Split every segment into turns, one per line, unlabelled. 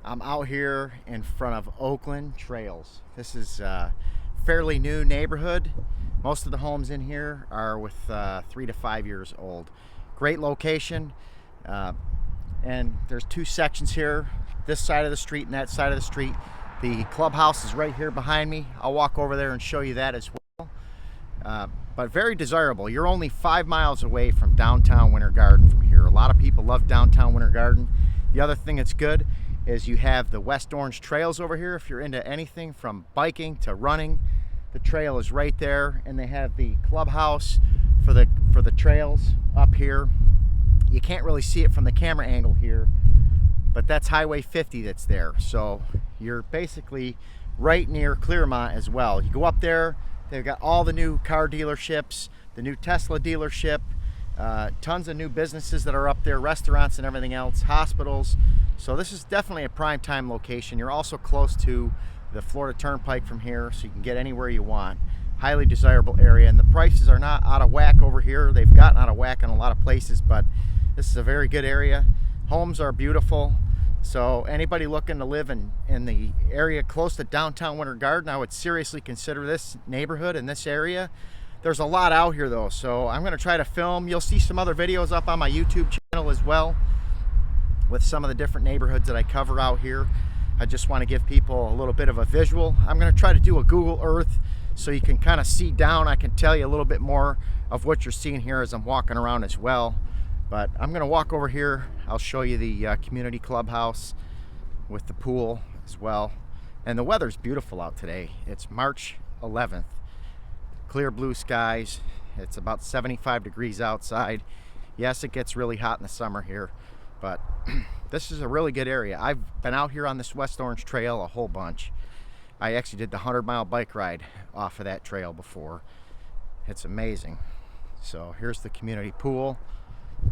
I'm out here in front of Oakland Trails. This is a fairly new neighborhood. Most of the homes in here are with 3 to 5 years old. Great location. Uh, and there's two sections here, this side of the street and that side of the street. The clubhouse is right here behind me. I'll walk over there and show you that as well. But very desirable. You're only 5 miles away from downtown Winter Garden from here. A lot of people love downtown Winter Garden. The other thing that's good is you have the West Orange trails over here. If you're into anything from biking to running, the trail is right there, and they have the clubhouse for the trails up here. You can't really see it from the camera angle here, but that's Highway 50 that's there. So you're basically right near Clermont as well. You go up there, they've got all the new car dealerships, the new Tesla dealership, tons of new businesses that are up there, restaurants and everything else, hospitals. So this is definitely a prime time location. You're also close to the Florida Turnpike from here, so you can get anywhere you want. Highly desirable area, and the prices are not out of whack over here. They've gotten out of whack in a lot of places, but this is a very good area. Homes are beautiful. So anybody looking to live in the area close to downtown Winter Garden, I would seriously consider this neighborhood in this area. There's a lot out here though, so I'm going to try to film. You'll see some other videos up on my YouTube channel as well with some of the different neighborhoods that I cover out here. I just want to give people a little bit of a visual. I'm going to try to do a Google Earth so you can kind of see down. I can tell you a little bit more of what you're seeing here as I'm walking around as well. But I'm going to walk over here. I'll show you the community clubhouse with the pool as well. And the weather's beautiful out today. It's March 11th. Clear blue skies. It's about 75 degrees outside. Yes, it gets really hot in the summer here, but this is a really good area. I've been out here on this West Orange Trail a whole bunch. I actually did the 100-mile bike ride off of that trail before. It's amazing. So here's the community pool.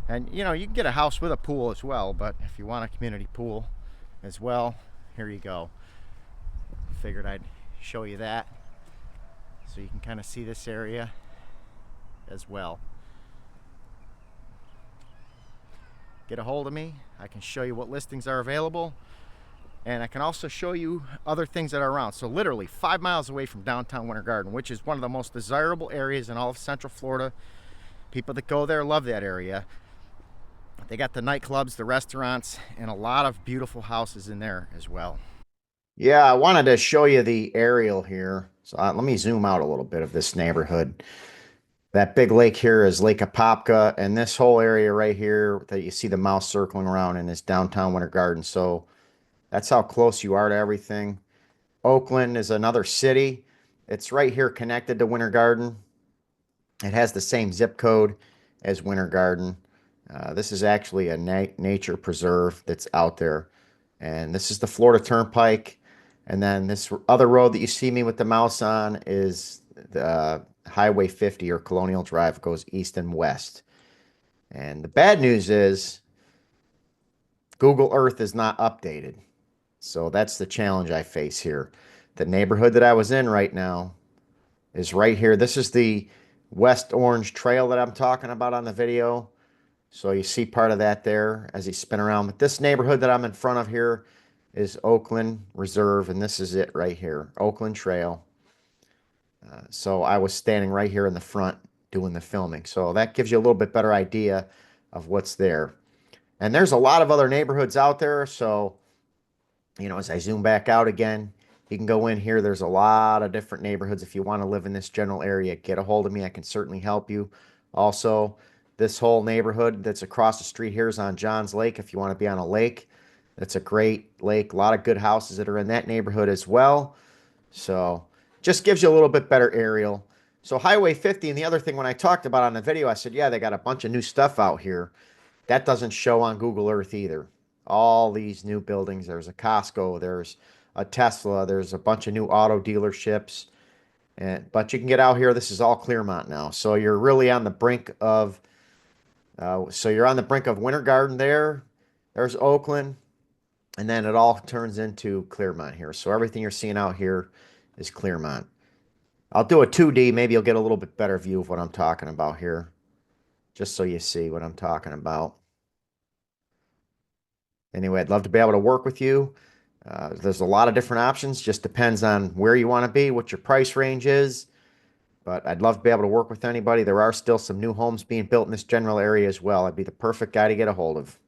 And you know, you can get a house with a pool as well, but if you want a community pool as well, here you go. Figured I'd show you that so you can kind of see this area as well. Get a hold of me. I can show you what listings are available, and I can also show you other things that are around. So literally 5 miles away from downtown Winter Garden, which is one of the most desirable areas in all of Central Florida. People that go there love that area. They got the nightclubs, the restaurants, and a lot of beautiful houses in there as well. Yeah, I wanted to show you the aerial here. So let me zoom out a little bit of this neighborhood. That big lake here is Lake Apopka, and this whole area right here that you see the mouse circling around in is downtown Winter Garden. So that's how close you are to everything. Oakland is another city. It's right here connected to Winter Garden. It has the same zip code as Winter Garden. This is actually a nature preserve that's out there. And this is the Florida Turnpike. And then this other road that you see me with the mouse on is the Highway 50 or Colonial Drive. It goes east and west. And the bad news is Google Earth is not updated. So that's the challenge I face here. The neighborhood that I was in right now is right here. This is the West Orange Trail that I'm talking about on the video. So you see part of that there as you spin around. But this neighborhood that I'm in front of here is Oakland Reserve, and this is it right here, Oakland Trail. So I was standing right here in the front doing the filming. So that gives you a little bit better idea of what's there. And there's a lot of other neighborhoods out there. So, you know, as I zoom back out again, you can go in here. There's a lot of different neighborhoods. If you want to live in this general area, get a hold of me. I can certainly help you. Also, this whole neighborhood that's across the street here is on Johns Lake. If you want to be on a lake, it's a great lake. A lot of good houses that are in that neighborhood as well. So just gives you a little bit better aerial. So Highway 50, and the other thing when I talked about on the video, I said, yeah, they got a bunch of new stuff out here. That doesn't show on Google Earth either. All these new buildings. There's a Costco. There's a Tesla. There's a bunch of new auto dealerships. But you can get out here. This is all Clermont now. So you're really on the brink of Winter Garden there. There's Oakland. And then it all turns into Clermont here. So everything you're seeing out here is Clermont. I'll do a 2D. Maybe you'll get a little bit better view of what I'm talking about here. Just so you see what I'm talking about. Anyway, I'd love to be able to work with you. There's a lot of different options, just depends on where you want to be, what your price range is. But I'd love to be able to work with anybody. There are still some new homes being built in this general area as well. I'd be the perfect guy to get a hold of.